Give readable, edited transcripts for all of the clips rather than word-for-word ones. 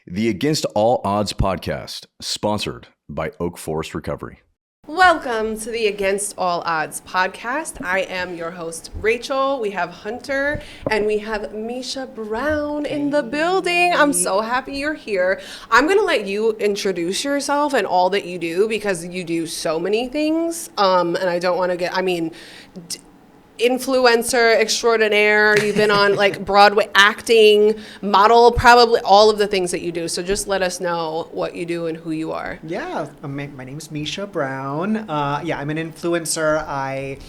The Against All Odds podcast, sponsored by Oak Forest Recovery. Welcome to the Against All Odds podcast. I am your host, Rachel. We have Hunter and we have Misha Brown in the building. I'm so happy you're here. I'm going to let you introduce yourself and all that you do because you do so many things. And I don't want to influencer extraordinaire. You've been on like Broadway acting, model, probably all of the things that you do. So just let us know what you do and who you are. Yeah, my name is Misha Brown. I'm an influencer. I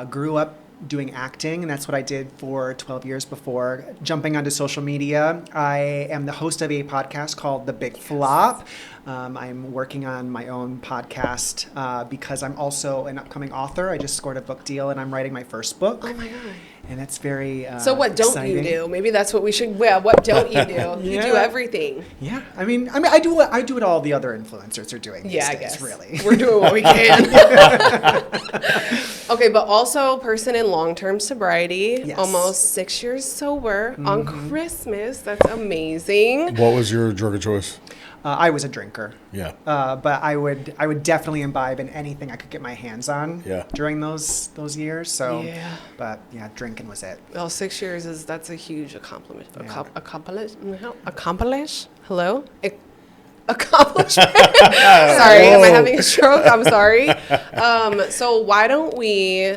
grew up doing acting, and that's what I did for 12 years before jumping onto social media. I am the host of a podcast called The Big Flop. I'm working on my own podcast because I'm also an upcoming author. I just scored a book deal, and I'm writing my first book. Oh my God. And it's very So what don't exciting. you do? Maybe that's what we should, what don't you do? You do everything. Yeah, I mean, I do what all the other influencers are doing these days, I guess. really. We're doing what we can. Okay, but also person in long-term sobriety, Yes. almost 6 years sober on Christmas. That's amazing. What was your drug of choice? I was a drinker. Yeah. But I would definitely imbibe in anything I could get my hands on during those years. So, Yeah. But yeah, drinking was it. Well, 6 years that's a huge accomplishment. Yeah. Accomplish? Hello? Accomplishment. Sorry, am I having a stroke? I'm sorry. So why don't we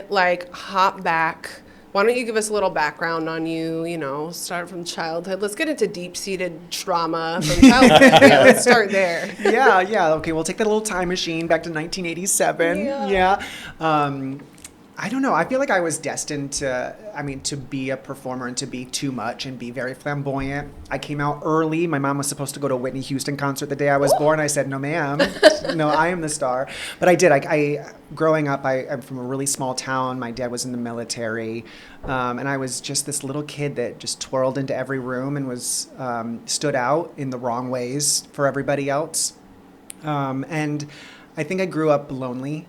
hop back? Why don't you give us a little background on you, start from childhood. Let's get into deep-seated trauma from childhood. Yeah, let's start there. Yeah. Okay, we'll take that little time machine back to 1987. Yeah. I don't know. I feel like I was destined to be a performer and to be too much and be very flamboyant. I came out early. My mom was supposed to go to a Whitney Houston concert the day I was born. I said, no, ma'am. No, I am the star. But I did. Growing up, I'm from a really small town. My dad was in the military. And I was just this little kid that just twirled into every room and was stood out in the wrong ways for everybody else. And I think I grew up lonely.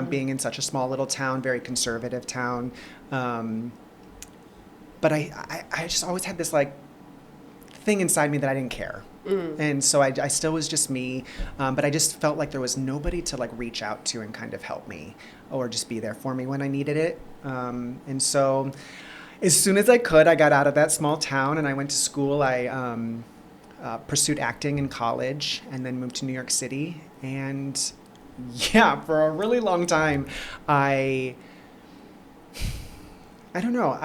Being in such a small little town, very conservative town. But I just always had this thing inside me that I didn't care. And so I still was just me, but I just felt like there was nobody to reach out to and kind of help me or just be there for me when I needed it. And so as soon as I could, I got out of that small town and I went to school. I pursued acting in college and then moved to New York City. And yeah, for a really long time, I don't know,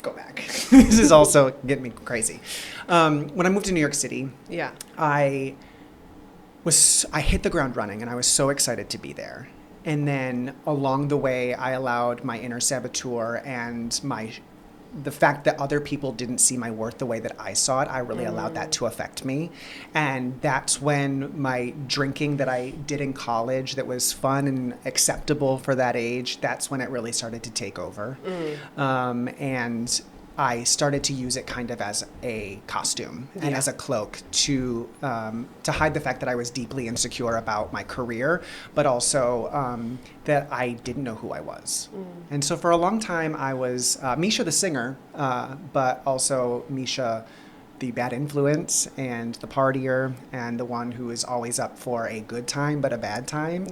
go back. This is also getting me crazy. When I moved to New York City, I hit the ground running and I was so excited to be there. And then along the way, I allowed my inner saboteur and the fact that other people didn't see my worth the way that I saw it, I really allowed that to affect me. And that's when my drinking that I did in college that was fun and acceptable for that age, that's when it really started to take over. And I started to use it kind of as a costume and as a cloak to hide the fact that I was deeply insecure about my career, but also that I didn't know who I was. And so for a long time, I was Misha the singer, but also Misha the bad influence and the partier and the one who is always up for a good time but a bad time.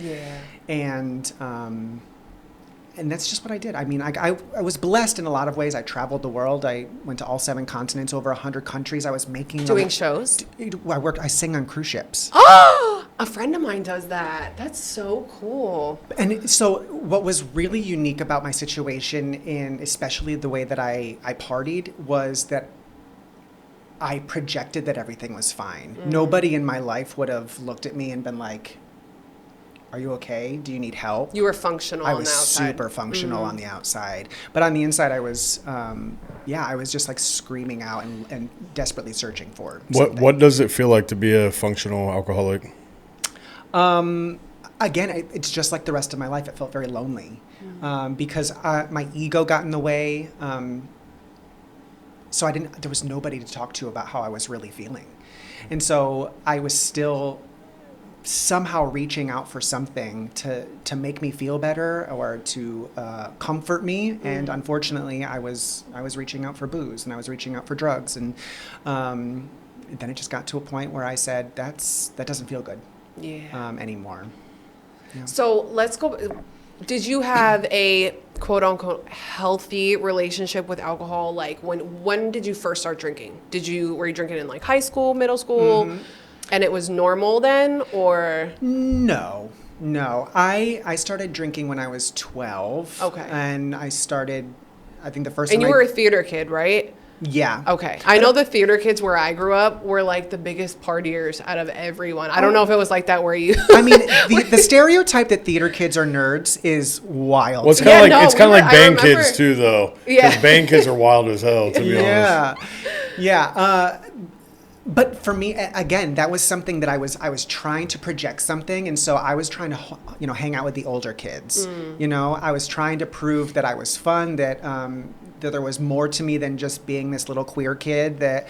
And that's just what I did. I mean, I was blessed in a lot of ways. I traveled the world. I went to all 7 continents, over 100 countries. I was doing shows? I sang on cruise ships. Oh, a friend of mine does that. That's so cool. And so what was really unique about my situation, in especially the way that I partied, was that I projected that everything was fine. Nobody in my life would have looked at me and been like, are you okay? Do you need help? You were functional on the outside. I was super functional on the outside. But on the inside, I was, I was just screaming out and desperately searching for something. What does it feel like to be a functional alcoholic? Again, it's just like the rest of my life. It felt very lonely because my ego got in the way. So there was nobody to talk to about how I was really feeling. And so I was still somehow reaching out for something to make me feel better or to comfort me. And unfortunately, I was reaching out for booze and I was reaching out for drugs. And then it just got to a point where I said, that doesn't feel good anymore. Yeah. So let's go. Did you have a quote unquote healthy relationship with alcohol? Like when did you first start drinking? Were you drinking in like high school, middle school? And it was normal then, or? No. I started drinking when I was 12. Okay. And I think the first And time you were a theater kid, right? Yeah. Okay. I know the theater kids where I grew up were like the biggest partiers out of everyone. I don't know if it was like that where you. I mean, the stereotype that theater kids are nerds is wild. Well, it's kind of like band kids too, though. Yeah. Because band kids are wild as hell, to be honest. Yeah. But for me, again, that was something that I was trying to project something, and so I was trying to, hang out with the older kids. I was trying to prove that I was fun, that there was more to me than just being this little queer kid that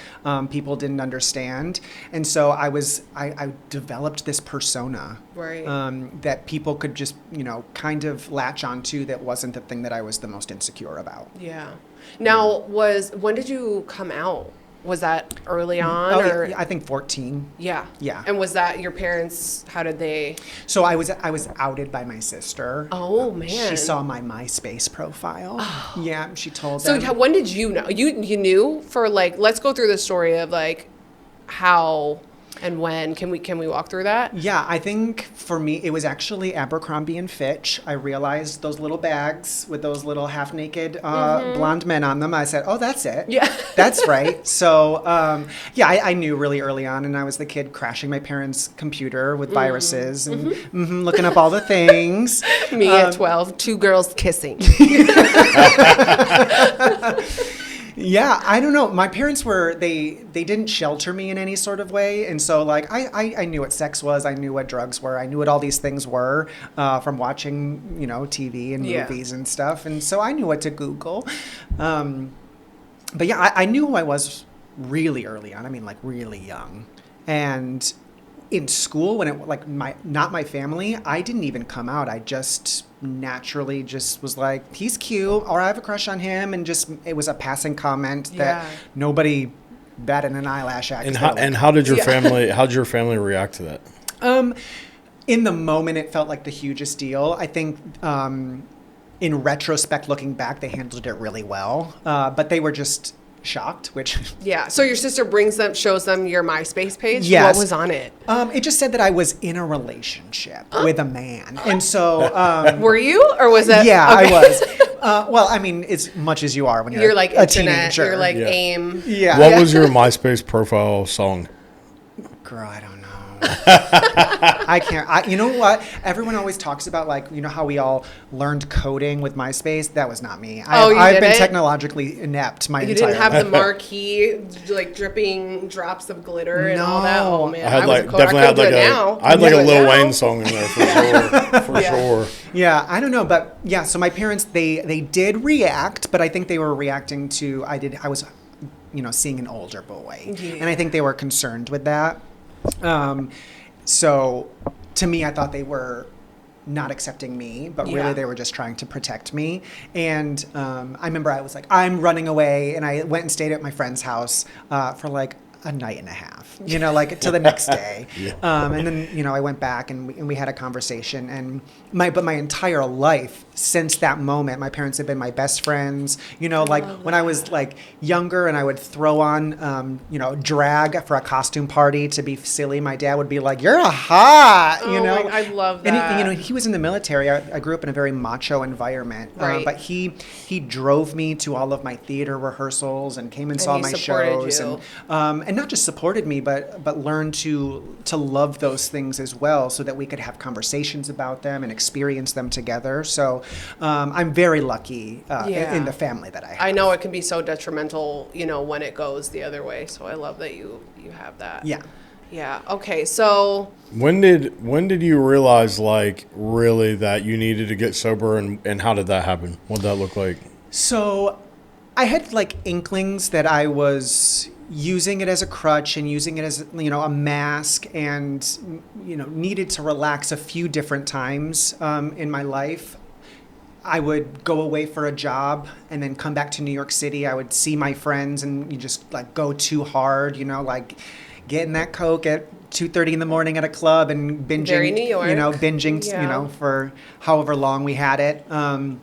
people didn't understand, and so I developed this persona, right? That people could just kind of latch onto. That wasn't the thing that I was the most insecure about. Yeah. Now, when did you come out? Was that early on? Or? I think 14. Yeah. Yeah. And was that your parents? How did they? So I was outed by my sister. Oh man. She saw my MySpace profile. Oh. Yeah, she told them. So when did you know? You knew for like, let's go through the story of like how and when. Can we walk through that? Yeah, I think for me it was actually Abercrombie and Fitch. I realized those little bags with those little half-naked blonde men on them. I said, "Oh, that's it. Yeah, that's right." So, I knew really early on, and I was the kid crashing my parents' computer with viruses and looking up all the things. Me at 12, two girls kissing. Yeah, I don't know. My parents they didn't shelter me in any sort of way. And so like I knew what sex was. I knew what drugs were. I knew what all these things were from watching, TV and movies and stuff. And so I knew what to Google. But yeah, I knew who I was really early on. I mean, like really young. And in school, when it not my family, I didn't even come out. I just naturally just was like, he's cute, or I have a crush on him, and just it was a passing comment that nobody batted an eyelash at. And how did your family react to that? In the moment, it felt like the hugest deal. I think in retrospect, looking back, they handled it really well, but they were just shocked, which so your sister shows them your MySpace page. Yes. What was on it? It just said that I was in a relationship with a man, and so were you, or was that? Yeah, okay. I was. Well, I mean, as much as you are when you're like a internet, teenager. You're like AIM. Yeah. What was your MySpace profile song? Girl, I don't know. I can't. You know what? Everyone always talks about how we all learned coding with MySpace. That was not me. I've been technologically inept my entire life. You didn't have the markee, like dripping drops of glitter and all that. Oh man, I had I had like a Lil Wayne song in there for sure. For sure. Yeah, I don't know, but yeah. So my parents they did react, but I think they were reacting to I was, seeing an older boy, and I think they were concerned with that. So to me, I thought they were not accepting me, but really they were just trying to protect me. And I remember I was like, I'm running away. And I went and stayed at my friend's house for like a night and a half, to the next day. And then, I went back and we had a conversation. And my entire life since that moment, my parents have been my best friends. When I was like younger and I would throw on, drag for a costume party to be silly, my dad would be like, "You're a hot," I love that. And he was in the military. I grew up in a very macho environment, right. But he drove me to all of my theater rehearsals and came and saw my shows, and not just supported me, but learned to love those things as well, so that we could have conversations about them and experience them together. So I'm very lucky in the family that I have. I know it can be so detrimental, when it goes the other way. So I love that you have that. Yeah. Yeah. Okay. So when did you realize really that you needed to get sober, and how did that happen? What did that look like? So I had like inklings that I was using it as a crutch and using it as, a mask, and, needed to relax a few different times in my life. I would go away for a job and then come back to New York City. I would see my friends and you just like go too hard, like getting that Coke at 2:30 in the morning at a club and binging, Very New York. binging, for however long we had it. And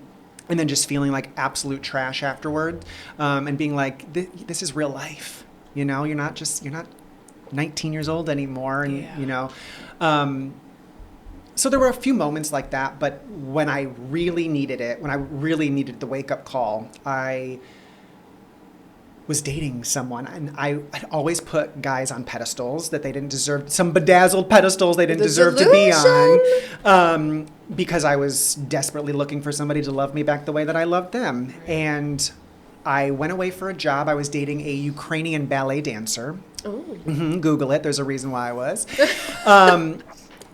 then just feeling like absolute trash afterward, and being like, this is real life. You're not 19 years old anymore. And, so there were a few moments like that, but when I really needed it, when I really needed the wake-up call, I was dating someone, and I'd always put guys on pedestals that they didn't deserve, some bedazzled pedestals they didn't deserve to be on, because I was desperately looking for somebody to love me back the way that I loved them. And I went away for a job. I was dating a Ukrainian ballet dancer. Oh. Mm-hmm, Google it. There's a reason why I was.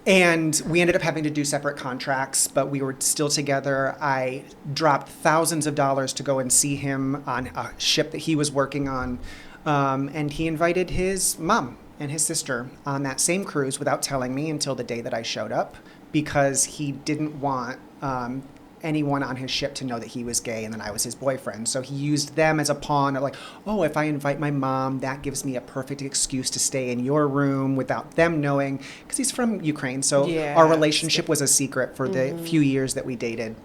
And we ended up having to do separate contracts, but we were still together. I dropped thousands of dollars to go and see him on a ship that he was working on. And he invited his mom and his sister on that same cruise without telling me until the day that I showed up, because he didn't want anyone on his ship to know that he was gay and that I was his boyfriend. So he used them as a pawn of like, oh, if I invite my mom, that gives me a perfect excuse to stay in your room without them knowing, because he's from Ukraine. So our relationship was a secret for the few years that we dated.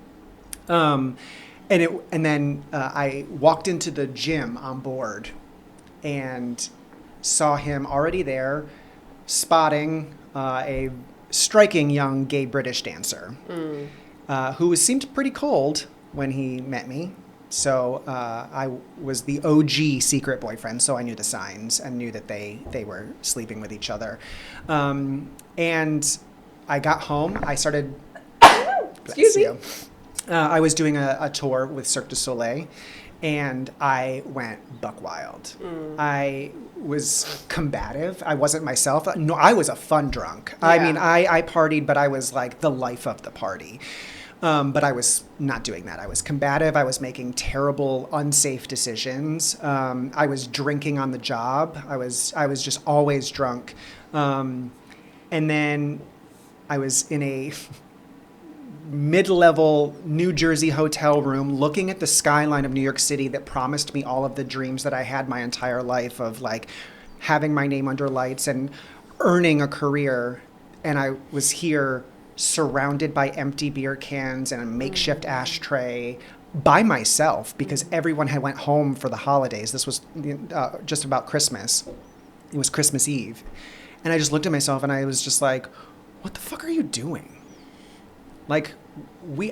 And then I walked into the gym on board and saw him already there, spotting a striking young gay British dancer. Who seemed pretty cold when he met me. So I was the OG secret boyfriend, so I knew the signs and knew that they were sleeping with each other. And I got home. I started... Excuse me. I was doing a tour with Cirque du Soleil, and I went buck wild. I was combative. I wasn't myself. No, I was a fun drunk. Yeah. I mean, I partied, but I was like the life of the party. But I was not doing that. I was combative. I was making terrible, unsafe decisions. I was drinking on the job. I was just always drunk. And then I was in a mid-level New Jersey hotel room looking at the skyline of New York City that promised me all of the dreams that I had my entire life of like having my name under lights and earning a career. And I was here surrounded by empty beer cans and a makeshift ashtray by myself because everyone had went home for the holidays. This was just about Christmas. It was Christmas Eve. And I just looked at myself and I was just like, what the fuck are you doing? Like,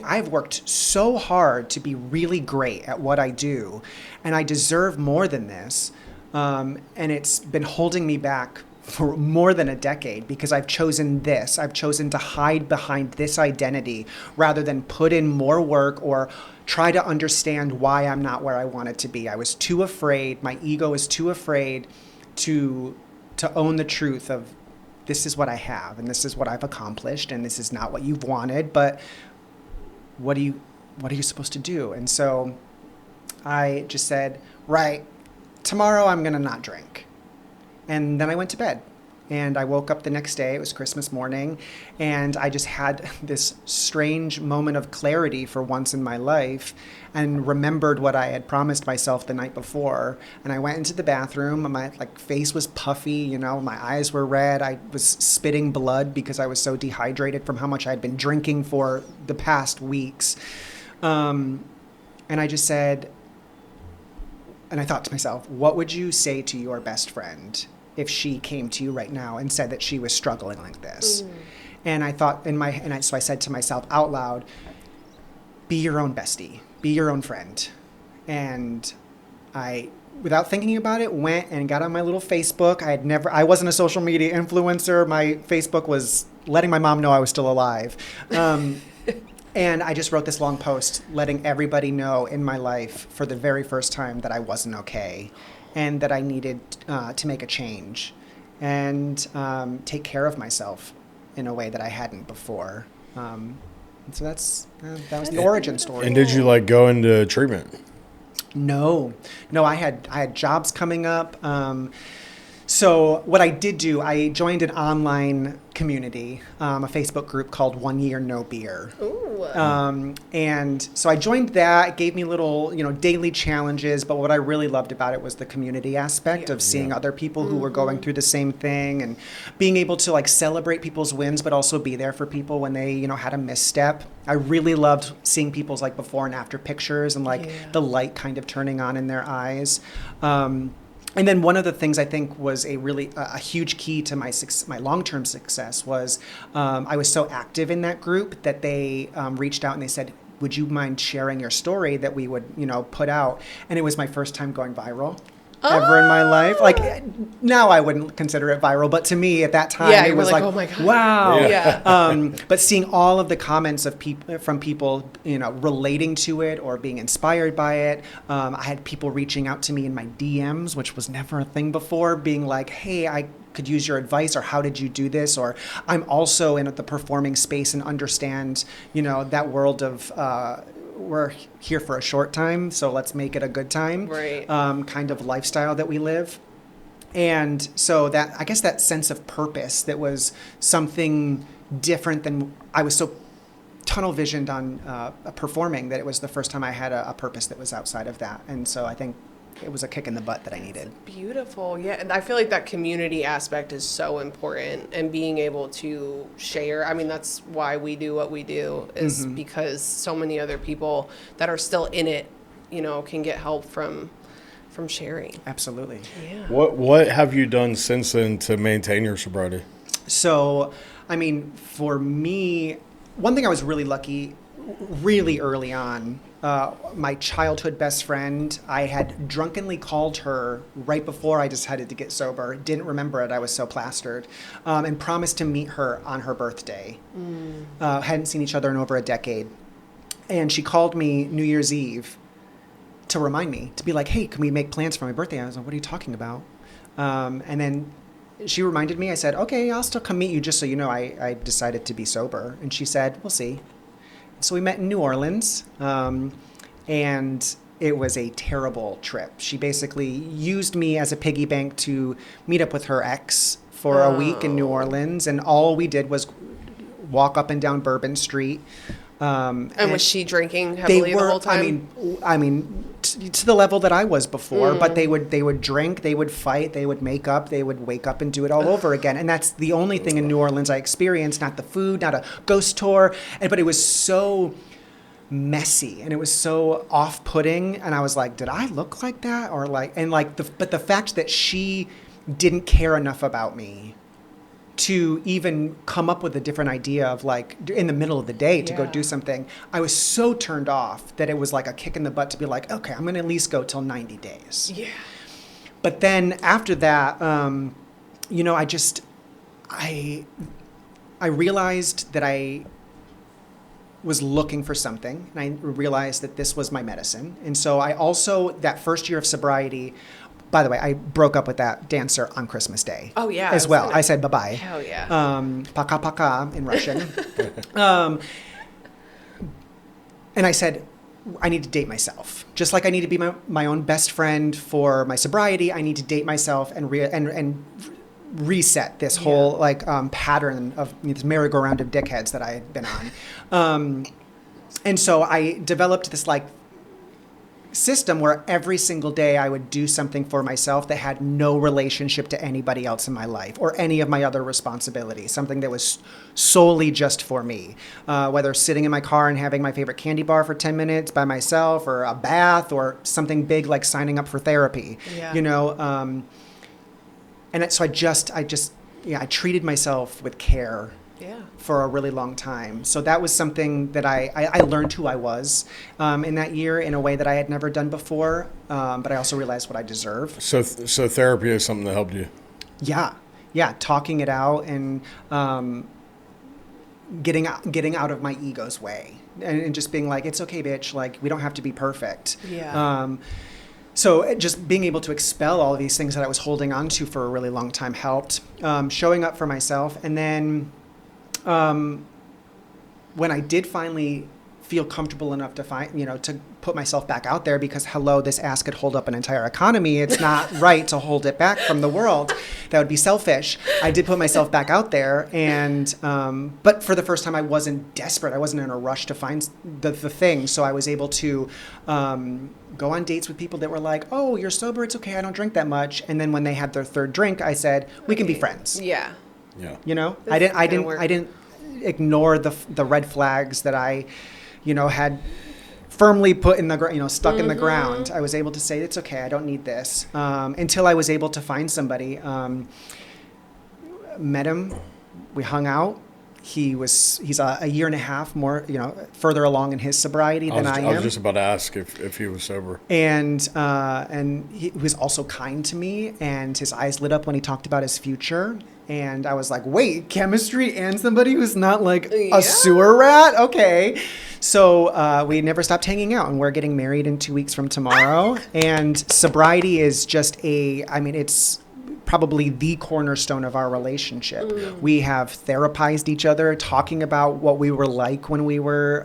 I've worked so hard to be really great at what I do, and I deserve more than this. And it's been holding me back for more than a decade because I've chosen this. I've chosen to hide behind this identity rather than put in more work or try to understand why I'm not where I wanted to be. I was too afraid. My ego is too afraid to own the truth of this is what I have and this is what I've accomplished and this is not what you've wanted, but what are you supposed to do? And so I just said, right, tomorrow I'm going to not drink. And then I went to bed. And I woke up the next day, it was Christmas morning, and I just had this strange moment of clarity for once in my life and remembered what I had promised myself the night before. And I went into the bathroom, and my face was puffy, my eyes were red. I was spitting blood because I was so dehydrated from how much I had been drinking for the past weeks. And I just said, and I thought to myself, what would you say to your best friend if she came to you right now and said that she was struggling like this? And I thought so I said to myself out loud, be your own bestie, be your own friend. And I, without thinking about it, went and got on my little Facebook. I wasn't a social media influencer. My Facebook was letting my mom know I was still alive. And I just wrote this long post letting everybody know in my life for the very first time that I wasn't okay and that I needed to make a change and take care of myself in a way that I hadn't before. And so that was the origin story. And did you go into treatment? No, I had jobs coming up. So what I did do, I joined an online community, a Facebook group called 1 Year No Beer. Ooh. And so I joined that. It gave me little, daily challenges. But what I really loved about it was the community aspect of seeing other people who were going through the same thing and being able to like celebrate people's wins, but also be there for people when they, had a misstep. I really loved seeing people's like before and after pictures and like the light kind of turning on in their eyes. And then one of the things I think was a huge key to my long-term success was I was so active in that group that they reached out and they said, would you mind sharing your story that we would, put out? And it was my first time going viral. Ever in my life. Like now I wouldn't consider it viral, but to me at that time it was like, oh my God. Wow. Yeah. But seeing all of the comments of from people, relating to it or being inspired by it. I had people reaching out to me in my DMs, which was never a thing before, being like, hey, I could use your advice, or how did you do this? Or I'm also in the performing space and understand, that world of, we're here for a short time, so let's make it a good time. Right. Kind of lifestyle that we live. And so that, I guess that sense of purpose that was something different than I was so tunnel visioned on performing that it was the first time I had a purpose that was outside of that. And so I think it was a kick in the butt that I needed. Beautiful. Yeah. And I feel like that community aspect is so important, and being able to share. I mean, that's why we do what we do, is because so many other people that are still in it, can get help from sharing. Absolutely. Yeah. What have you done since then to maintain your sobriety? So, I mean, for me, one thing I was really lucky really early on, my childhood best friend, I had drunkenly called her right before I decided to get sober, didn't remember it, I was so plastered, and promised to meet her on her birthday. Hadn't seen each other in over a decade. And she called me New Year's Eve to remind me, to be like, hey, can we make plans for my birthday? I was like, what are you talking about? And then she reminded me, I said, okay, I'll still come meet you, just so you know, I decided to be sober. And she said, we'll see. So we met in New Orleans, and it was a terrible trip. She basically used me as a piggy bank to meet up with her ex for a week in New Orleans, and all we did was walk up and down Bourbon Street. And was she drinking heavily the whole time? I mean, to the level that I was before. But they would drink, they would fight, they would make up, they would wake up and do it all over again. And that's the only thing in New Orleans I experienced. Not the food, not a ghost tour, but it was so messy and it was so off-putting. And I was like, did I look like that? Or but the fact that she didn't care enough about me to even come up with a different idea of like in the middle of the day to go do something. I was so turned off that it was like a kick in the butt to be like, okay, I'm going to at least go till 90 days. Yeah. But then after that, I realized that I was looking for something, and I realized that this was my medicine. And so I also, that first year of sobriety, by the way, I broke up with that dancer on Christmas Day. Oh, yeah. As well. I said bye-bye. Hell yeah. Paka paka in Russian. And I said, I need to date myself. Just like I need to be my own best friend for my sobriety, I need to date myself and reset this whole pattern of this merry-go-round of dickheads that I had been on. And so I developed this system where every single day I would do something for myself that had no relationship to anybody else in my life or any of my other responsibilities, something that was solely just for me, whether sitting in my car and having my favorite candy bar for 10 minutes by myself, or a bath, or something big like signing up for therapy, and so I treated myself with care for a really long time. So that was something that I learned who I was in that year in a way that I had never done before. But I also realized what I deserve. So therapy is something that helped you? Yeah. Talking it out and getting out of my ego's way and just being like, it's okay, bitch. Like, we don't have to be perfect. Yeah. So just being able to expel all of these things that I was holding on to for a really long time helped. Showing up for myself. And then when I did finally feel comfortable enough to to put myself back out there because this ass could hold up an entire economy. It's not right to hold it back from the world. That would be selfish. I did put myself back out there, and but for the first time I wasn't desperate. I wasn't in a rush to find the thing. So I was able to go on dates with people that were like, oh, you're sober, it's okay, I don't drink that much. And then when they had their third drink, I said, we can be friends. Yeah. You know, I didn't ignore the red flags that I had firmly put in the stuck in the ground. I was able to say, it's okay, I don't need this, until I was able to find somebody. Met him, we hung out. He's a year and a half more, further along in his sobriety than I am. I was just about to ask if he was sober. And he was also kind to me, and his eyes lit up when he talked about his future. And I was like, wait, chemistry and somebody who's not like a sewer rat? Okay. So we never stopped hanging out, and we're getting married in 2 weeks from tomorrow. And sobriety is just it's probably the cornerstone of our relationship. We have therapized each other, talking about what we were like when we were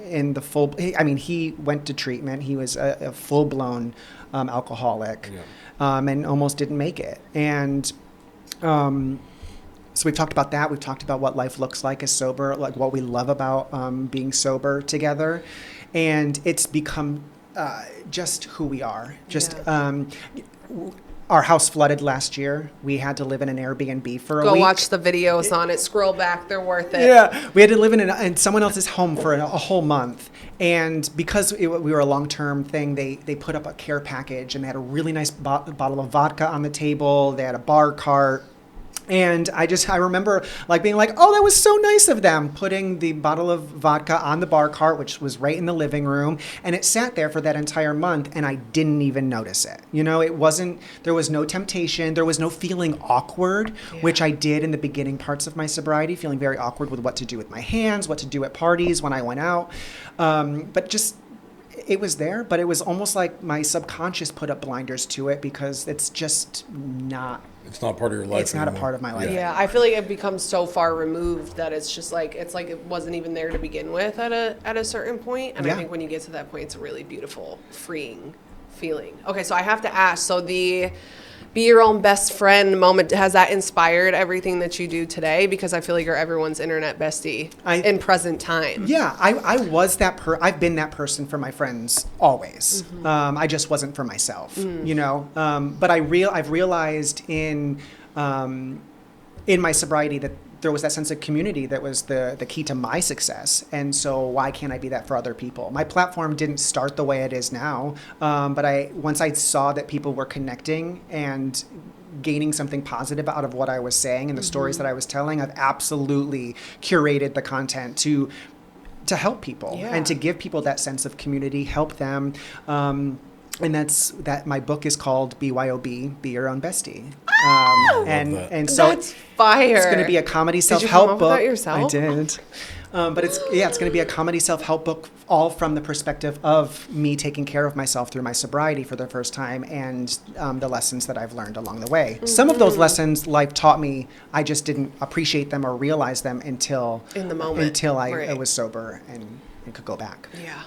in the full. He went to treatment. He was a full-blown alcoholic, and almost didn't make it. And so we've talked about that. We've talked about what life looks like as sober, like what we love about being sober together, and it's become just who we are. Our house flooded last year. We had to live in an Airbnb for a week. Go watch the videos on it. Scroll back. They're worth it. Yeah. We had to live in someone else's home for a whole month. And because we were a long-term thing, they put up a care package, and they had a really nice bottle of vodka on the table. They had a bar cart. And I remember being like, oh, that was so nice of them, putting the bottle of vodka on the bar cart, which was right in the living room. And it sat there for that entire month, and I didn't even notice it. There was no temptation. There was no feeling awkward, which I did in the beginning parts of my sobriety, feeling very awkward with what to do with my hands, what to do at parties when I went out. But just, it was there, but it was almost like my subconscious put up blinders to it because it's just not. It's not part of your life. It's not a part of my life. Yeah, I feel like it becomes so far removed that it's just it's like it wasn't even there to begin with at a certain point. And I think when you get to that point, it's a really beautiful, freeing feeling. Okay, so I have to ask. So the be your own best friend moment, has that inspired everything that you do today? Because I feel like you're everyone's internet bestie in present time. Yeah, I was that I've been that person for my friends always. I just wasn't for myself, but I've realized in my sobriety that there was that sense of community that was the key to my success. And so why can't I be that for other people? My platform didn't start the way it is now, but once I saw that people were connecting and gaining something positive out of what I was saying and the stories that I was telling, I've absolutely curated the content to help people and to give people that sense of community, help them. And that my book is called BYOB, Be Your Own Bestie. And so that's fire. It's going to be a comedy self-help book. Did you come up with that yourself? I did. But it's going to be a comedy self-help book, all from the perspective of me taking care of myself through my sobriety for the first time, and the lessons that I've learned along the way. Some of those lessons life taught me, I just didn't appreciate them or realize them until in the moment, until I was sober and could go back. Yeah.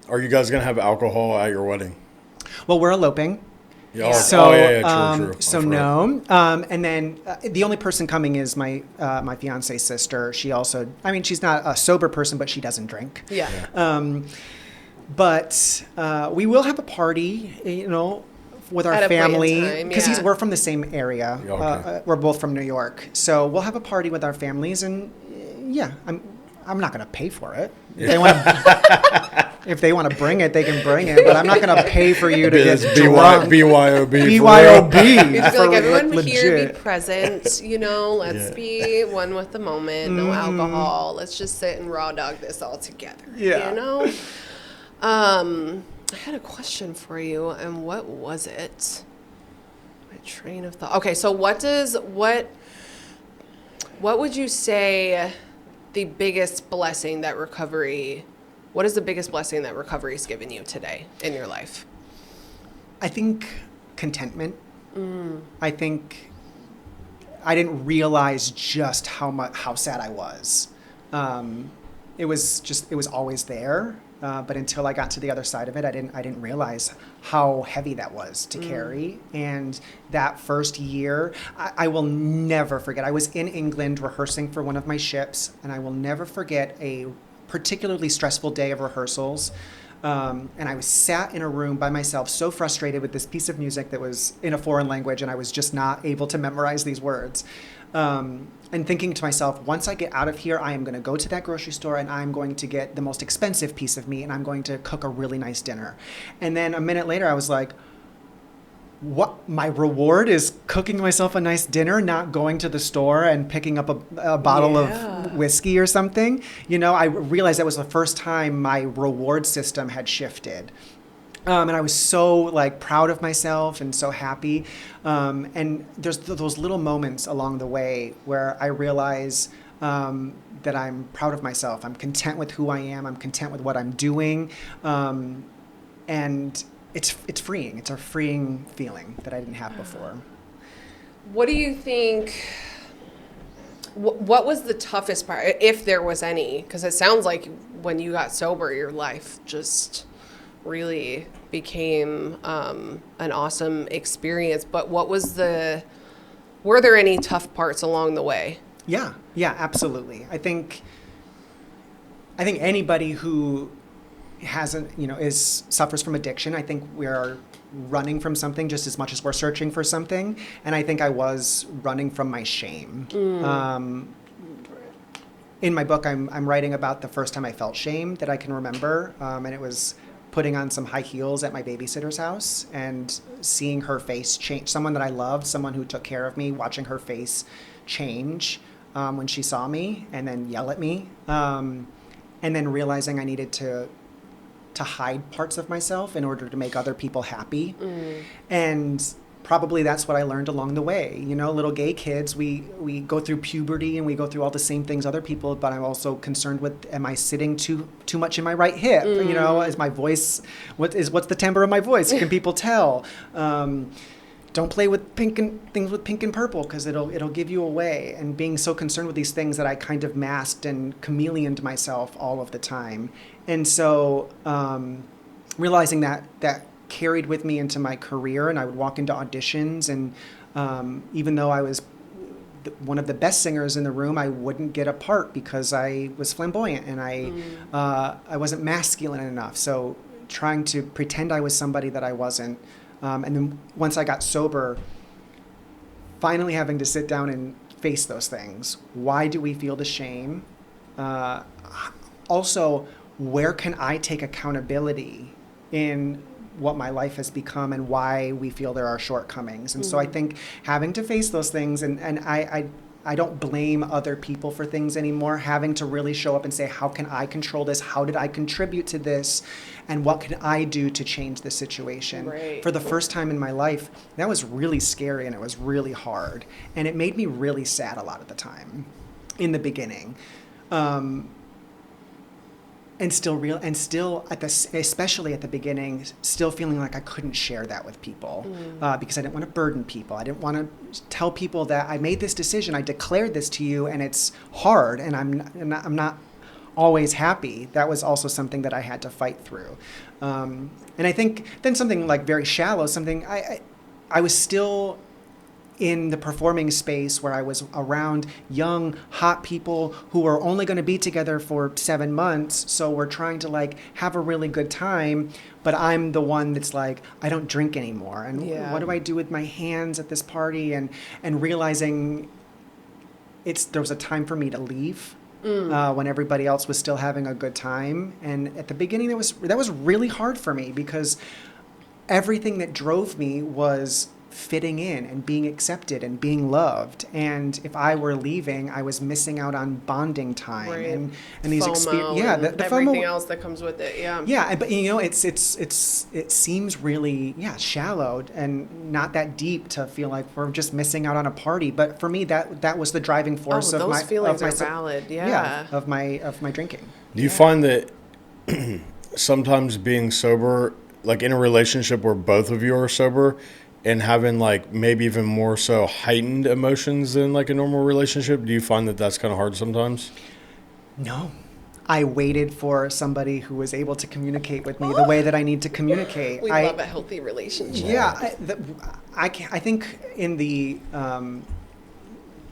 Are you guys going to have alcohol at your wedding? Well, we're eloping. Yeah. So, true. So no. And then the only person coming is my fiance's sister. She also, she's not a sober person, but she doesn't drink. Yeah. But we will have a party, with our family, because we're from the same area. Okay. We're both from New York, so we'll have a party with our families, and I'm not going to pay for it. If they want to bring it, they can bring it. But I'm not going to pay for you to get drunk. BYOB. BYOB. I feel like everyone here be present. Let's be one with the moment. No alcohol. Let's just sit and raw dog this all together. Yeah. I had a question for you, and what was it? My train of thought. Okay, so what would you say the biggest blessing that recovery? What is the biggest blessing that recovery's given you today in your life? I think contentment. I think I didn't realize just how sad I was it was always there. But until I got to the other side of it, I didn't realize how heavy that was to carry. And that first year, I will never forget. I was in England rehearsing for one of my ships, and I will never forget a particularly stressful day of rehearsals. And I was sat in a room by myself, so frustrated with this piece of music that was in a foreign language, and I was just not able to memorize these words. And thinking to myself, once I get out of here, I am going to go to that grocery store and I'm going to get the most expensive piece of meat and I'm going to cook a really nice dinner. And then a minute later, I was like, what? My reward is cooking myself a nice dinner, not going to the store and picking up a bottle of whiskey or something. You know, I realized that was the first time my reward system had shifted. And I was so like proud of myself and so happy. And there's those little moments along the way where I realize that I'm proud of myself. I'm content with who I am. I'm content with what I'm doing. And it's freeing. It's a freeing feeling that I didn't have before. What do you think? What was the toughest part, if there was any? Because it sounds like when you got sober, your life just really became an awesome experience. But were there any tough parts along the way? Yeah, absolutely. I think anybody who suffers from addiction, I think we're running from something just as much as we're searching for something. And I think I was running from my shame. In my book, I'm writing about the first time I felt shame that I can remember. And it was putting on some high heels at my babysitter's house and seeing her face change. Someone that I loved, someone who took care of me, watching her face change when she saw me and then yell at me. And then realizing I needed to hide parts of myself in order to make other people happy. And probably that's what I learned along the way. You know, little gay kids, we go through puberty and we go through all the same things other people, but I'm also concerned with, am I sitting too much in my right hip? You know, is my voice, what's the timbre of my voice? Can people tell? Don't play with things with pink and purple because it'll give you away. And being so concerned with these things that I kind of masked and chameleoned myself all of the time. And so realizing that carried with me into my career, and I would walk into auditions, and even though I was one of the best singers in the room, I wouldn't get a part because I was flamboyant and I wasn't masculine enough. So trying to pretend I was somebody that I wasn't. And then once I got sober, finally having to sit down and face those things. Why do we feel the shame? Also, where can I take accountability in what my life has become and why we feel there are shortcomings? And so I think having to face those things, and I don't blame other people for things anymore. Having to really show up and say, how can I control this? How did I contribute to this? And what can I do to change the situation? Right. For the first time in my life, that was really scary and it was really hard. And it made me really sad a lot of the time in the beginning. And still especially at the beginning, still feeling like I couldn't share that with people because I didn't want to burden people. I didn't want to tell people that I made this decision, I declared this to you, and it's hard, and I'm not always happy. That was also something that I had to fight through. And I think then something like very shallow, something I was still in the performing space where I was around young, hot people who are only going to be together for 7 months. So we're trying to like have a really good time, but I'm the one that's like, I don't drink anymore. And what do I do with my hands at this party? And realizing there was a time for me to leave when everybody else was still having a good time. And at the beginning, that was really hard for me because everything that drove me was fitting in and being accepted and being loved. And if I were leaving, I was missing out on bonding time and these experiences. The everything else that comes with it. But you know, it seems really shallow and not that deep to feel like we're just missing out on a party. But for me, that was the driving force of those feelings are valid. Of my drinking. Do you find that sometimes being sober, like in a relationship where both of you are sober, and having like maybe even more so heightened emotions than like a normal relationship, do you find that that's kind of hard sometimes? No, I waited for somebody who was able to communicate with me the way that I need to communicate. We love a healthy relationship. Yeah, I think in the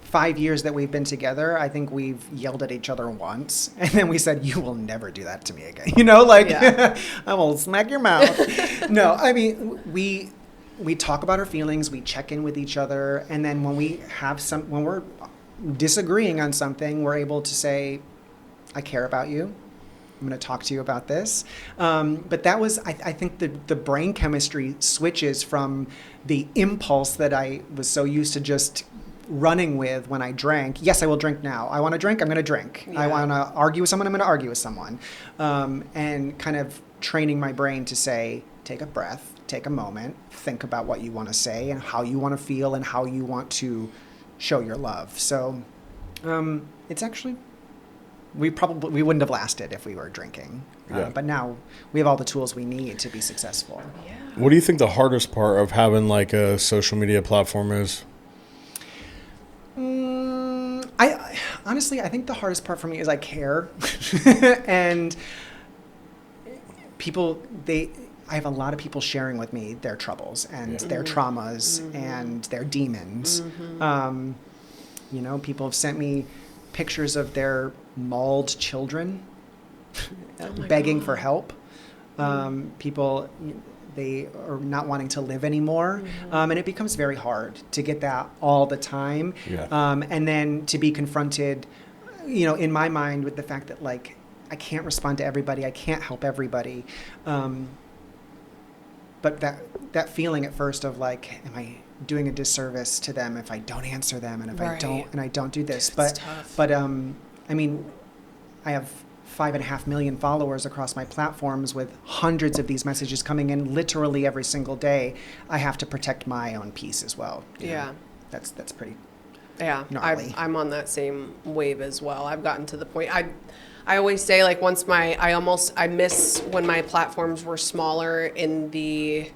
5 years that we've been together, I think we've yelled at each other once, and then we said, "You will never do that to me again." I will smack your mouth. No, I mean we talk about our feelings, we check in with each other, and then when we're disagreeing on something, we're able to say, I care about you. I'm going to talk to you about this. But that was, I think the brain chemistry switches from the impulse that I was so used to just running with when I drank. Yes, I will drink now. I want to drink, I'm going to drink. Yeah. I want to argue with someone, I'm going to argue with someone. And kind of training my brain to say, take a breath, take a moment, think about what you want to say and how you want to feel and how you want to show your love. So it's actually, we wouldn't have lasted if we were drinking. Yeah. But now we have all the tools we need to be successful. Yeah. What do you think the hardest part of having like a social media platform is? I honestly, I think the hardest part for me is I care. And people, I have a lot of people sharing with me their troubles and their traumas and their demons. People have sent me pictures of their mauled children begging for help. People, they are not wanting to live anymore. And it becomes very hard to get that all the time. Yeah. And then to be confronted, in my mind with the fact that like, I can't respond to everybody. I can't help everybody. But that feeling at first of like, am I doing a disservice to them if I don't answer them and if I don't do this? It's tough. But I mean, I have 5.5 million followers across my platforms with hundreds of these messages coming in literally every single day. I have to protect my own peace as well. Yeah. That's pretty gnarly. gnarly. I'm on that same wave as well. I've gotten to the point, I always say like once I miss when my platforms were smaller in the,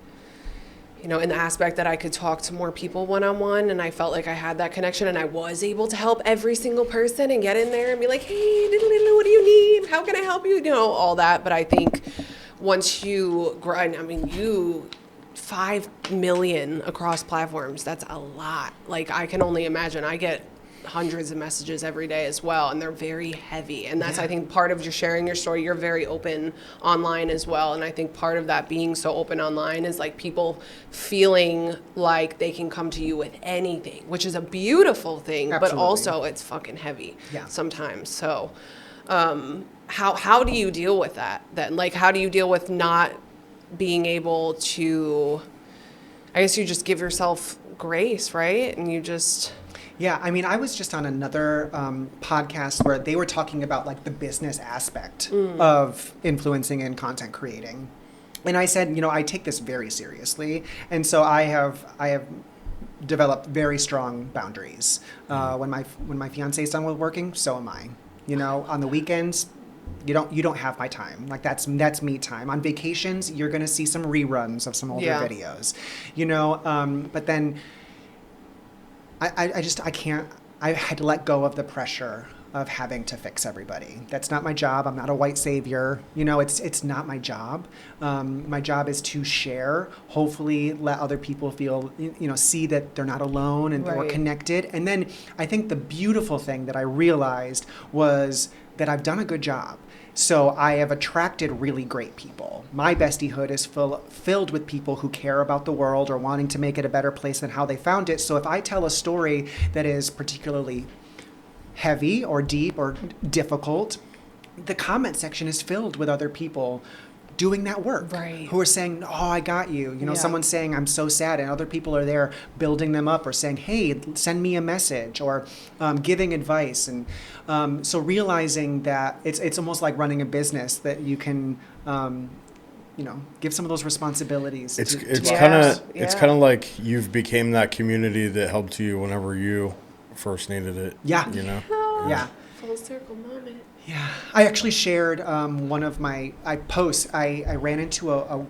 in the aspect that I could talk to more people one-on-one, and I felt like I had that connection and I was able to help every single person and get in there and be like, hey, what do you need? How can I help you? All that. But I think once you grow, 5 million across platforms, that's a lot. Like I can only imagine. I get hundreds of messages every day as well, and they're very heavy, and that's I think part of your sharing your story. You're very open online as well, and I think part of that being so open online is like people feeling like they can come to you with anything, which is a beautiful thing. Absolutely. But also it's fucking heavy sometimes. So how do you deal with that then? Like how do you deal with not being able to, I guess you just give yourself grace, right? And you just Yeah, I mean, I was just on another podcast where they were talking about like the business aspect of influencing and content creating. And I said, I take this very seriously. And so I have developed very strong boundaries. When my fiance is done with working, so am I. On the weekends, you don't have my time. Like that's me time. On vacations, you're going to see some reruns of some older videos. But then I can't, I had to let go of the pressure of having to fix everybody. That's not my job. I'm not a white savior. It's not my job. My job is to share, hopefully let other people feel, see that they're not alone and we're connected. And then I think the beautiful thing that I realized was that I've done a good job. So I have attracted really great people. My bestiehood is filled with people who care about the world or wanting to make it a better place than how they found it. So if I tell a story that is particularly heavy or deep or difficult, the comment section is filled with other people doing that work, who are saying, oh, I got you. Someone's saying, I'm so sad. And other people are there building them up or saying, hey, send me a message or giving advice. And so realizing that it's almost like running a business that you can, give some of those responsibilities. It's kind of like you've became that community that helped you whenever you first needed it. Yeah. Yeah. Full circle moment. Yeah, I actually shared one of my posts. I ran into a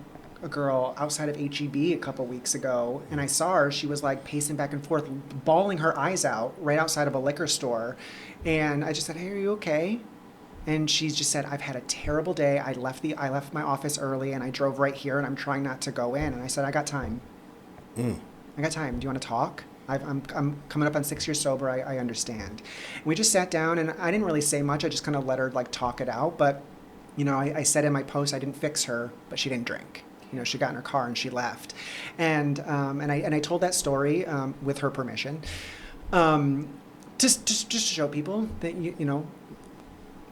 girl outside of HEB a couple weeks ago, and I saw her. She was like pacing back and forth, bawling her eyes out right outside of a liquor store. And I just said, hey, are you okay? And she just said, I've had a terrible day. I left my office early and I drove right here and I'm trying not to go in. And I said, I got time. I got time. Do you want to talk? I'm coming up on 6 years sober. I understand. And we just sat down and I didn't really say much. I just kind of let her like talk it out. But, you know, I said in my post, I didn't fix her, but she didn't drink. You know, she got in her car and she left. And I told that story with her permission. Just to show people that, you know,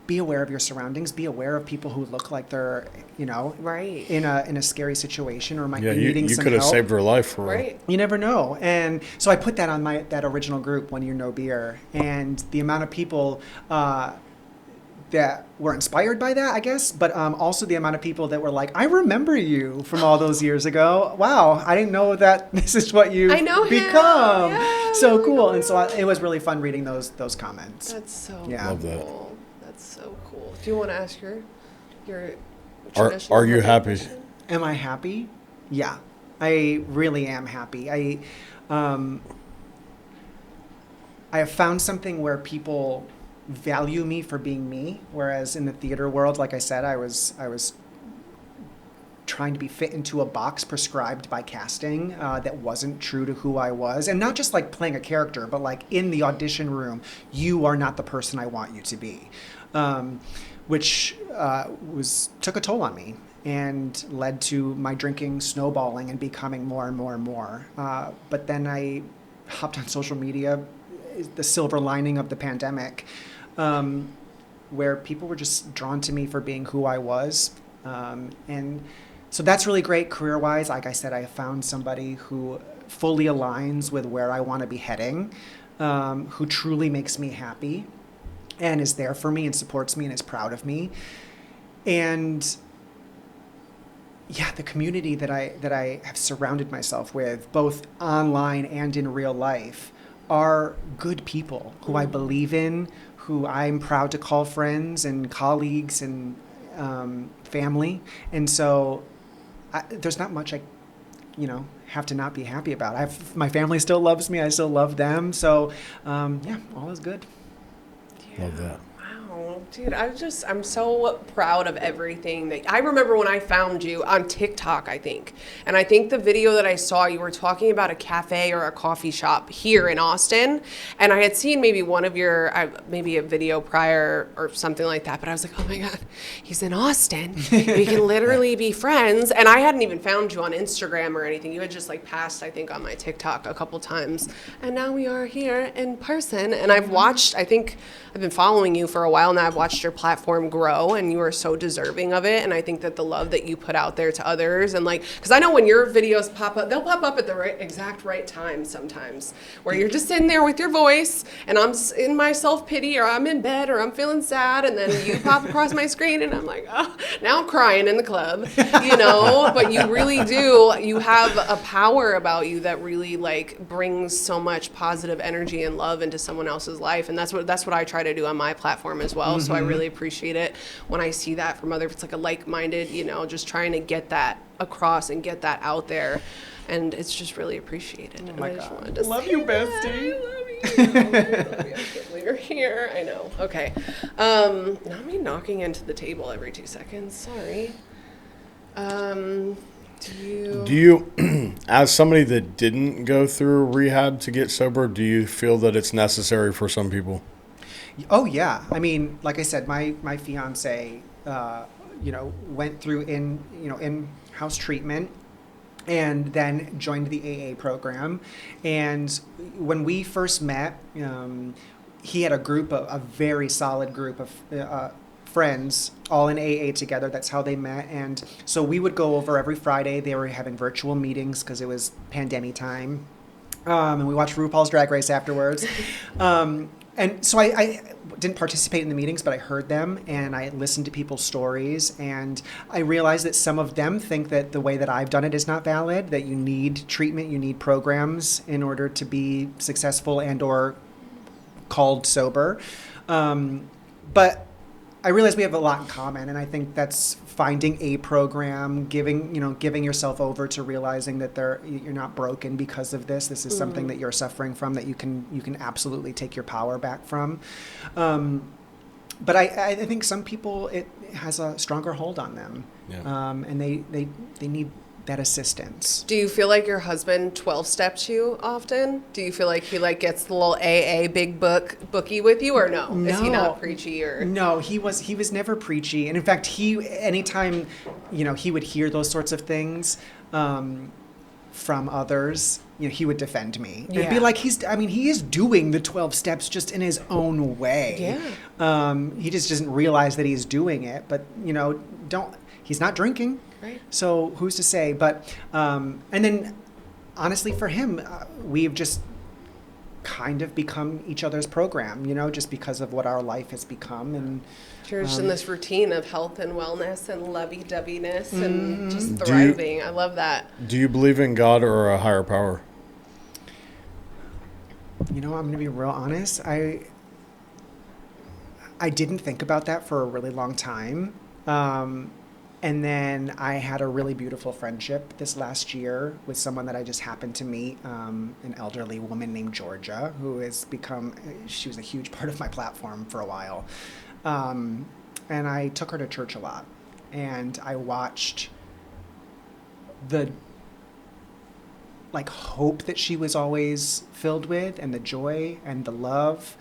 be aware of your surroundings, be aware of people who look like they're, you know, right, in a scary situation or might be needing some help. You could have saved her life for right. You never know. And so I put that on that original group, 1 Year No Beer, and the amount of people that were inspired by that, I guess, but also the amount of people that were like, I remember you from all those years ago. Wow, I didn't know that this is what you've become. Yeah, so cool. And so it was really fun reading those comments. That's so Love that. cool. That's so cool. Do you want to ask your Are you happy? question? Am I happy? Yeah, I really am happy. I have found something where people value me for being me, whereas in the theater world, like I said, I was trying to be fit into a box prescribed by casting that wasn't true to who I was. And not just like playing a character, but like in the audition room, you are not the person I want you to be, which took a toll on me and led to my drinking snowballing and becoming more and more and more. But then I hopped on social media, the silver lining of the pandemic, where people were just drawn to me for being who I was. And so that's really great career-wise. Like I said, I found somebody who fully aligns with where I want to be heading, who truly makes me happy and is there for me and supports me and is proud of me. And yeah, the community that I have surrounded myself with, both online and in real life, are good people who I believe in, who I'm proud to call friends and colleagues and family. And so there's not much I, have to not be happy about. My family still loves me. I still love them. So yeah, all is good. Yeah. Love that. Wow, dude, I'm so proud of everything that I remember when I found you on TikTok, I think. And I think the video that I saw, you were talking about a cafe or a coffee shop here in Austin. And I had seen maybe one of your, maybe a video prior or something like that. But I was like, oh my God, he's in Austin. We can literally be friends. And I hadn't even found you on Instagram or anything. You had just like passed, I think, on my TikTok a couple times. And now we are here in person. And I've watched, I think I've been following you for a while now. I've watched your platform grow and you are so deserving of it. And I think that the love that you put out there to others and like, because I know when your videos pop up, they'll pop up at the exact right time sometimes where you're just sitting there with your voice and I'm in my self-pity or I'm in bed or I'm feeling sad and then you pop across my screen and I'm like, oh, now I'm crying in the club, but you really do. You have a power about you that really like brings so much positive energy and love into someone else's life. And that's what I try to do on my platform as well. So I really appreciate it when I see that from it's like a like-minded, just trying to get that across and get that out there. And it's just really appreciated. Oh my I just God. wanted to Love say you, that. bestie. I love you. I can't believe you're here. I know. Okay. Not me knocking into the table every 2 seconds. Sorry. Do you, as somebody that didn't go through rehab to get sober, do you feel that it's necessary for some people? Oh yeah. I mean, like I said, my fiance, went through in-house treatment and then joined the AA program. And when we first met, he had a very solid group of friends all in AA together. That's how they met. And so we would go over every Friday. They were having virtual meetings because it was pandemic time. And we watched RuPaul's Drag Race afterwards. And so I didn't participate in the meetings, but I heard them and I listened to people's stories. And I realized that some of them think that the way that I've done it is not valid, that you need treatment, you need programs in order to be successful and or called sober. But I realize we have a lot in common, and I think that's finding a program, giving yourself over to realizing that you're not broken because of this. This is something that you're suffering from that you can absolutely take your power back from. but I think some people, it has a stronger hold on them. Yeah. And they need that assistance. Do you feel like your husband 12 steps you often? Do you feel like he like gets the little AA big bookie with you, or no? Is he not preachy or? No, he was never preachy. And in fact, anytime, he would hear those sorts of things from others, he would defend me. And be like, he is doing the 12 steps just in his own way. Yeah. He just doesn't realize that he's doing it, but he's not drinking. Right. So who's to say? But, and then honestly for him, we've just kind of become each other's program, just because of what our life has become. And you're just in this routine of health and wellness and lovey-doveyness and just thriving. I love that. Do you believe in God or a higher power? I'm going to be real honest. I didn't think about that for a really long time. And then I had a really beautiful friendship this last year with someone that I just happened to meet, an elderly woman named Georgia, who she was a huge part of my platform for a while. And I took her to church a lot. And I watched the hope that she was always filled with, and the joy and the love,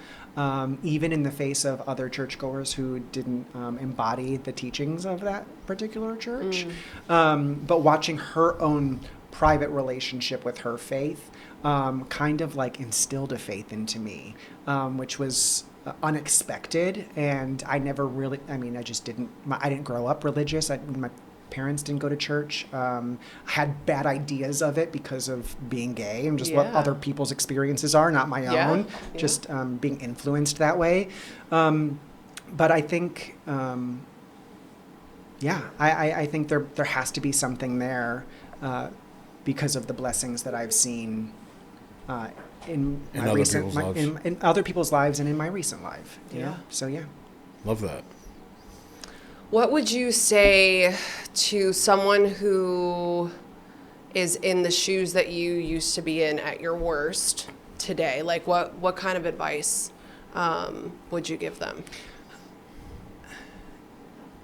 even in the face of other churchgoers who didn't embody the teachings of that particular church. But watching her own private relationship with her faith kind of instilled a faith into me, which was unexpected. And I never really, I didn't grow up religious. My parents didn't go to church. I had bad ideas of it because of being gay and just what other people's experiences are, not my own, just being influenced that way. But I think, I think there has to be something there because of the blessings that I've seen in other people's lives and in my recent life. So yeah. Love that. What would you say to someone who is in the shoes that you used to be in at your worst today? Like what kind of advice would you give them?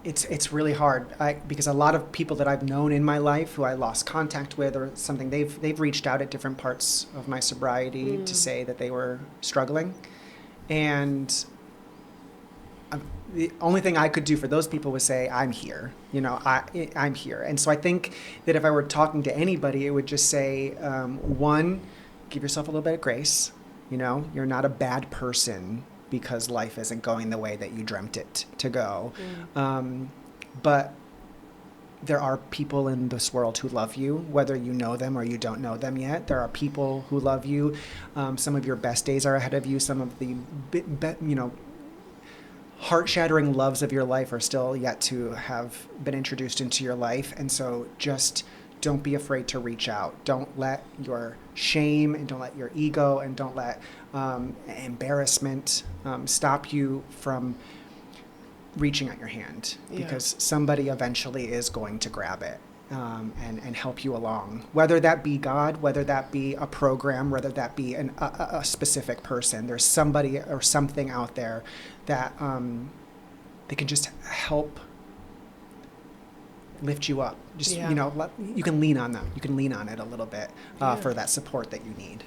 It's really hard because a lot of people that I've known in my life who I lost contact with or something, they've reached out at different parts of my sobriety to say that they were struggling. And the only thing I could do for those people was say, I'm here, I'm here. And so I think that if I were talking to anybody, it would just say, one, give yourself a little bit of grace. You're not a bad person because life isn't going the way that you dreamt it to go. But there are people in this world who love you, whether you know them or you don't know them yet. There are people who love you. Some of your best days are ahead of you. Some of the, heart-shattering loves of your life are still yet to have been introduced into your life. And so just don't be afraid to reach out. Don't let your shame and don't let your ego and don't let embarrassment stop you from reaching out your hand, because somebody eventually is going to grab it and help you along, whether that be God, whether that be a program, whether that be a specific person. There's somebody or something out there that they can just help lift you up. Just, you can lean on them. You can lean on it a little bit for that support that you need.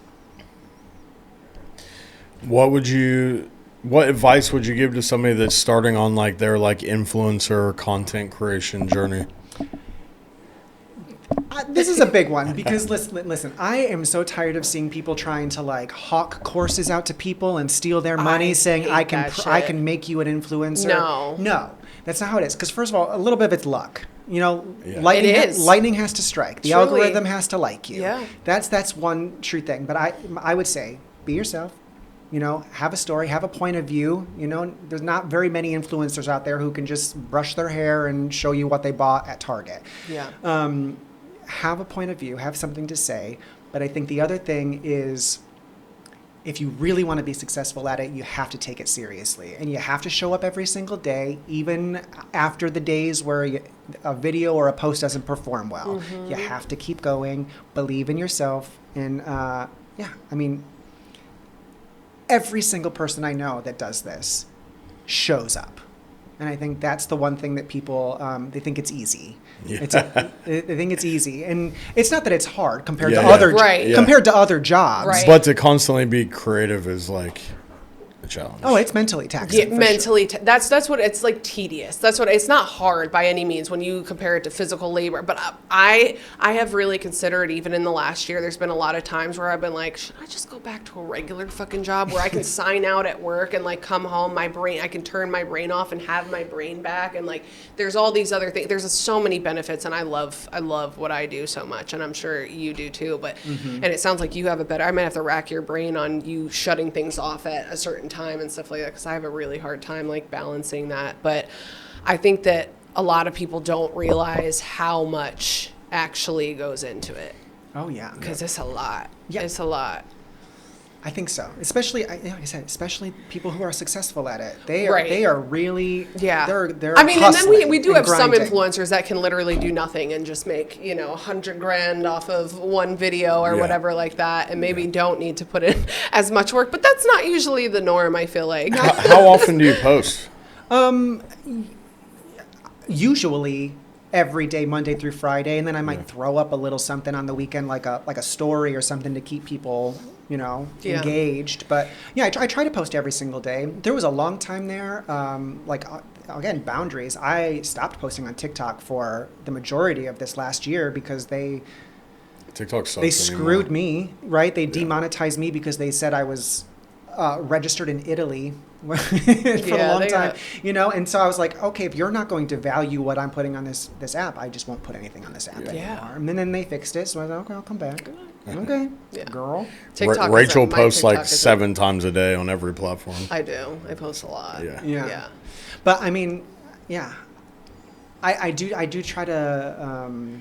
What advice would you give to somebody that's starting on their influencer content creation journey? This is a big one because listen, I am so tired of seeing people trying to hawk courses out to people and steal their money, saying I can make you an influencer. No, that's not how it is. Because first of all, a little bit of it's luck. Lightning has to strike. The algorithm has to like you. Yeah. That's one true thing. But I would say be yourself. Have a story, have a point of view. There's not very many influencers out there who can just brush their hair and show you what they bought at Target. Yeah. Have a point of view, have something to say. But I think the other thing is, if you really want to be successful at it, you have to take it seriously. And you have to show up every single day, even after the days where a video or a post doesn't perform well. Mm-hmm. You have to keep going, believe in yourself. And every single person I know that does this shows up. And I think that's the one thing that people, they think it's easy. Yeah. They think it's easy. And it's not that it's hard compared Yeah, to yeah. other Right. compared to other jobs. Right. But to constantly be creative is like a challenge. Oh, it's mentally taxing. Yeah, for mentally, that's what it's like, tedious. That's what it's not hard by any means when you compare it to physical labor. But I have really considered, even in the last year, there's been a lot of times where I've been like, should I just go back to a regular fucking job where I can sign out at work and like come home, I can turn my brain off and have my brain back, and like there's all these other things. There's so many benefits, and I love what I do so much, and I'm sure you do too. But and it sounds like you have I might have to rack your brain on you shutting things off at a certain time and stuff like that, because I have a really hard time like balancing that. But I think that a lot of people don't realize how much actually goes into it, Oh, yeah. because it's a lot. Yeah. It's a lot. I think so. Especially, like I said, especially people who are successful at it. Right. They are really, Yeah. they're I mean, and then we hustling do and have some grinding. influencers that can literally do nothing and just make, $100,000 off of one video or Yeah. whatever like that, and maybe don't need to put in as much work. But that's not usually the norm, I feel like. How often do you post? Usually every day, Monday through Friday, and then I might throw up a little something on the weekend, like a story or something to keep people, Yeah. engaged. But yeah, I try to post every single day. There was a long time there, again, boundaries. I stopped posting on TikTok for the majority of this last year because TikTok sucks they screwed me, right? They demonetized me because they said I was registered in Italy for a long time, and so I was like, okay, if you're not going to value what I'm putting on this app, I just won't put anything on this app anymore. And then they fixed it, so I was like, okay, I'll come back. Okay, girl. TikTok Rachel my posts TikTok like is 7 times a day on every platform. I do. I post a lot. Yeah. But I mean, yeah, I do try to.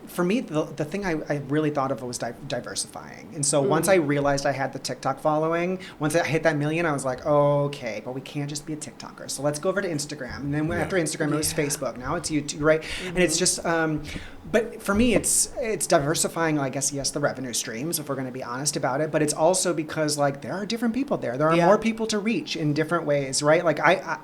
For me, the thing I really thought of was diversifying. And so once I realized I had the TikTok following, once I hit that million, I was like, okay, but we can't just be a TikToker. So let's go over to Instagram. And then after Instagram, it was Facebook. Now it's YouTube, right? And it's just, but for me, it's diversifying, I guess, yes, the revenue streams, if we're going to be honest about it. But it's also because, like, there are different people there. There are more people to reach in different ways, right? Like,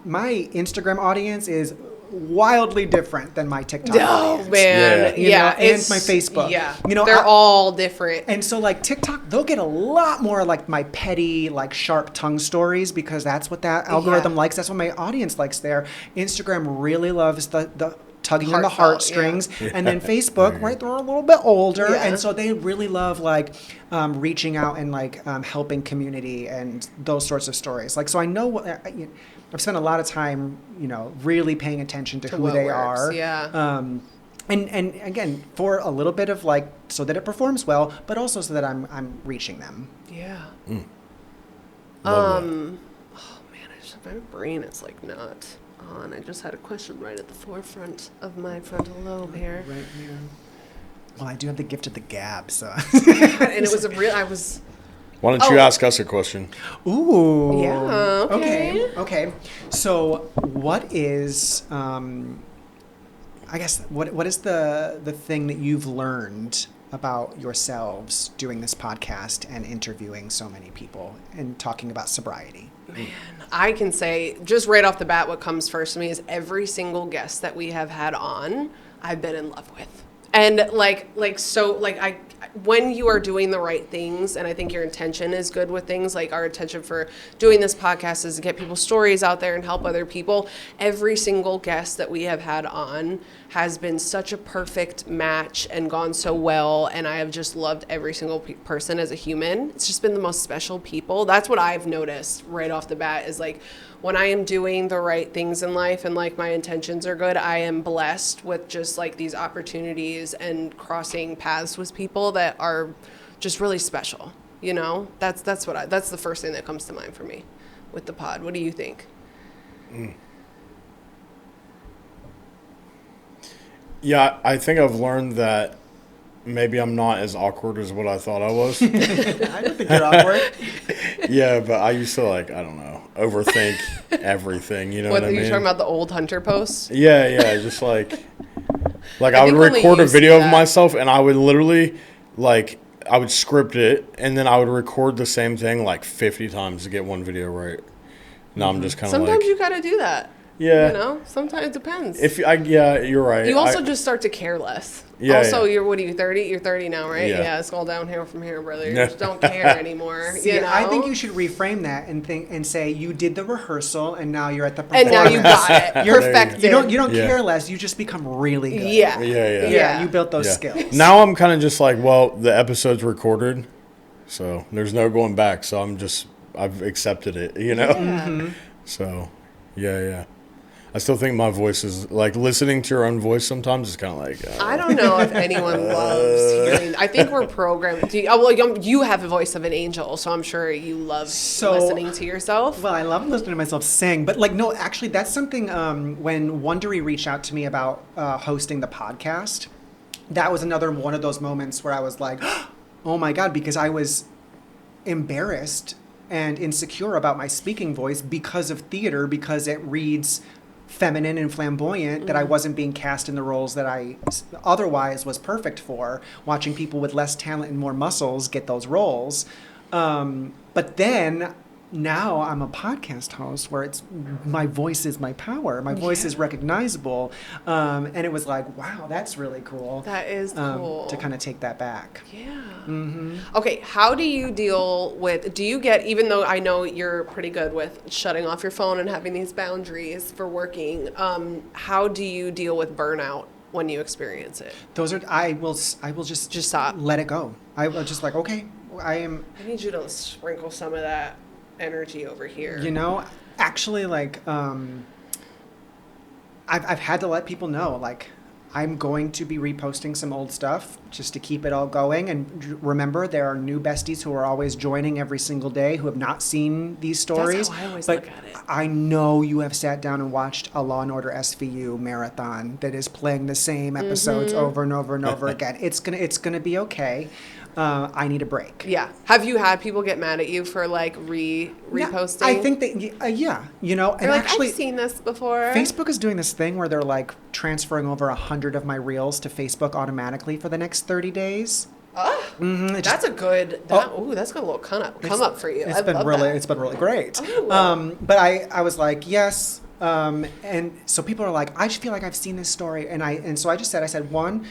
my Instagram audience is wildly different than my TikTok audience. Oh man, and my Facebook. Yeah, they're all different. And so like TikTok, they'll get a lot more like my petty, like sharp tongue stories because that's what that algorithm likes. That's what my audience likes there. Instagram really loves the tugging on the heartstrings. And then Facebook, right, they're a little bit older. And so they really love like reaching out and like helping community and those sorts of stories. Like, so I know what, I've spent a lot of time, really paying attention to who they are. Yeah. And again, for a little bit of like, so that it performs well, but also so that I'm reaching them. Yeah. Love that. Oh man, my brain is like not on. I just had a question right at the forefront of my frontal lobe here. Right here. Well, I do have the gift of the gab, so. And it was Why don't you ask us a question? Ooh. Yeah, Okay. So, what is, I guess, what is the thing that you've learned about yourselves doing this podcast and interviewing so many people and talking about sobriety? Man, I can say just right off the bat, what comes first to me is every single guest that we have had on, I've been in love with. And when you are doing the right things, and I think your intention is good with things, like our intention for doing this podcast is to get people's stories out there and help other people. Every single guest that we have had on has been such a perfect match and gone so well, and I have just loved every single person as a human. It's just been the most special people. That's what I've noticed right off the bat is like, when I am doing the right things in life and like my intentions are good, I am blessed with just like these opportunities and crossing paths with people that are just really special. That's the first thing that comes to mind for me with the pod. What do you think? Yeah, I think I've learned that maybe I'm not as awkward as what I thought I was. I don't think you're awkward. Yeah, but I used to overthink everything. You know what I mean? You're talking about the old Hunter posts? Yeah, just like I would think only record you a see video of that. myself and I would literally I would script it and then I would record the same thing like 50 times to get one video right. Now I'm just kind of like. Sometimes you got to do that. Yeah. You know, sometimes it depends. Yeah, you're right. You also just start to care less. Yeah. Also, what are you, 30? You're 30 now, right? Yeah. It's all downhill from here, brother. You just don't care anymore. See, you know? I think you should reframe that and say you did the rehearsal and now you're at the performance. And now you got it. You're Perfected. You don't care less. You just become really good. Yeah. Yeah. You built those Yeah. skills. Now I'm kind of just like, well, the episode's recorded, so there's no going back. So I've accepted it, you know? Yeah. So, yeah. I still think my voice is, like, listening to your own voice sometimes is kind of like... I don't know if anyone loves hearing. I think we're programmed. You have a voice of an angel, so I'm sure you love listening to yourself. Well, I love listening to myself sing, but like, no, actually, that's something when Wondery reached out to me about hosting the podcast, that was another one of those moments where I was like, oh my God, because I was embarrassed and insecure about my speaking voice because of theater, because it reads feminine and flamboyant, that I wasn't being cast in the roles that I otherwise was perfect for, watching people with less talent and more muscles get those roles. But then now I'm a podcast host where it's my voice is my power. My voice is recognizable. And it was like, wow, that's really cool. That is cool. To kind of take that back. Yeah. Okay, how do you deal with, even though I know you're pretty good with shutting off your phone and having these boundaries for working, how do you deal with burnout when you experience it? I will just stop. Let it go. I will just like, okay, I need you to sprinkle some of that energy over here. You know, actually, like, I've had to let people know, like, I'm going to be reposting some old stuff just to keep it all going. And remember, there are new besties who are always joining every single day who have not seen these stories. That's how I always but look at it. I know you have sat down and watched a Law & Order SVU marathon that is playing the same episodes over and over and over again. It's gonna be okay. I need a break. Yeah. Have you had people get mad at you for like reposting? I think that, you know, and like, actually, I've seen this before. Facebook is doing this thing where they're like transferring over 100 of my reels to Facebook automatically for the next 30 days. Oh, that's a good. That's got a little come up for you. It's been really great. Oh. But I was like, yes. And so people are like, I just feel like I've seen this story, and so I said, one,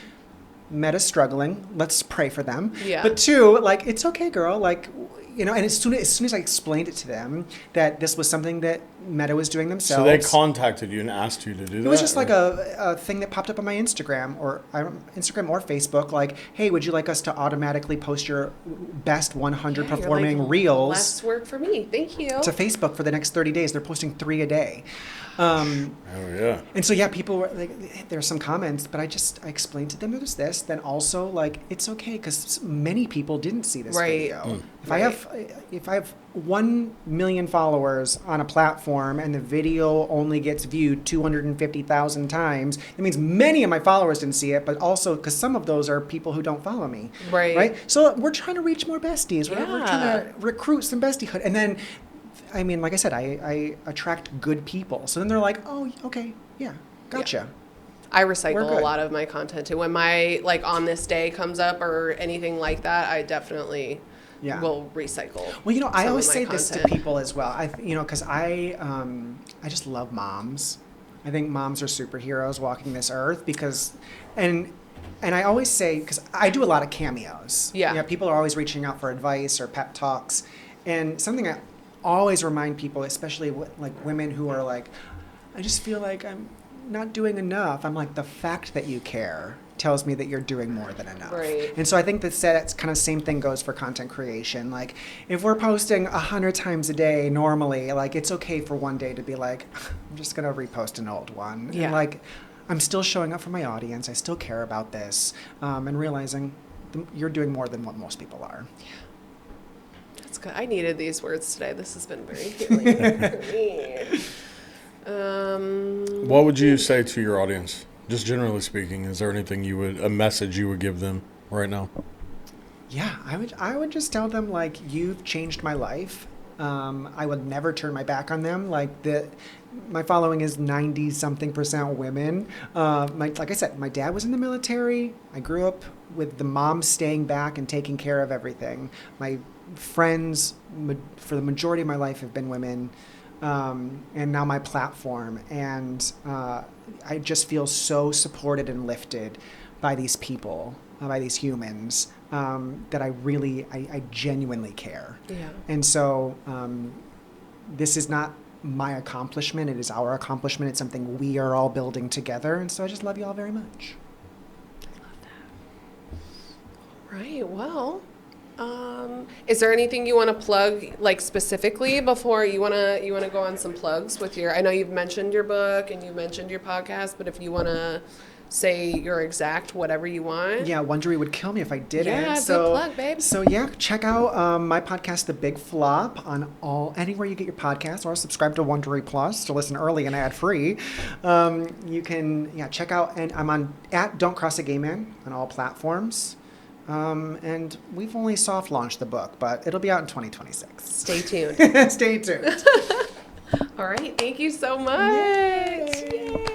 Meta's struggling. Let's pray for them. Yeah. But two, like, it's okay, girl. Like, you know, and as soon as I explained it to them that this was something that Meta was doing themselves. So they contacted you and asked you to do that? It was just like a thing that popped up on my Instagram or Facebook. Like, hey, would you like us to automatically post your best 100 performing reels? Less work for me. Thank you. To Facebook for the next 30 days. They're posting 3 a day. And so, people were like, there's some comments, but I explained to them there's this. Then also, like, it's okay because many people didn't see this video. If I have 1 million followers on a platform and the video only gets viewed 250,000 times, it means many of my followers didn't see it, but also because some of those are people who don't follow me. Right. So we're trying to reach more besties. We're trying to recruit some bestiehood. And then, I mean, like I said, I attract good people. So then they're like, oh, okay, yeah, gotcha. Yeah. I recycle a lot of my content too. When my on this day comes up or anything like that, I definitely will recycle. Well, you know, I always say this to people as well. Because I just love moms. I think moms are superheroes walking this earth and I always say, because I do a lot of cameos. Yeah. You know, people are always reaching out for advice or pep talks. And something I always remind people, especially like women who are like, I just feel like I'm not doing enough. I'm like, the fact that you care tells me that you're doing more than enough. Right. And so I think that's kind of same thing goes for content creation. Like, if we're posting 100 times a day normally, like, it's okay for one day to be like, I'm just going to repost an old one. Yeah. And like, I'm still showing up for my audience. I still care about this. And realizing you're doing more than what most people are. Yeah. That's good. I needed these words today. This has been very healing for me. What would you say to your audience? Just generally speaking, is there anything a message you would give them right now? Yeah, I would just tell them, like, you've changed my life. I would never turn my back on them. Like, my following is 90-something% women. Like I said, my dad was in the military. I grew up with the mom staying back and taking care of everything. My friends, for the majority of my life, have been women. and now my platform. And I just feel so supported and lifted by these people, by these humans, that I genuinely care. Yeah. And so this is not my accomplishment. It is our accomplishment. It's something we are all building together. And so I just love you all very much. Right. Well, is there anything you want to plug, like specifically, before you want to go on some plugs with your? I know you've mentioned your book and you mentioned your podcast, but if you want to say your exact whatever you want. Yeah, Wondery would kill me if I didn't. Yeah, good plug, babe. So yeah, check out my podcast, The Big Flop, on anywhere you get your podcasts, or subscribe to Wondery Plus to listen early and ad free. You can check out, and I'm on @Don't Cross a Gay Man on all platforms. And we've only soft launched the book, but it'll be out in 2026. Stay tuned. Stay tuned. All right. Thank you so much. Yay.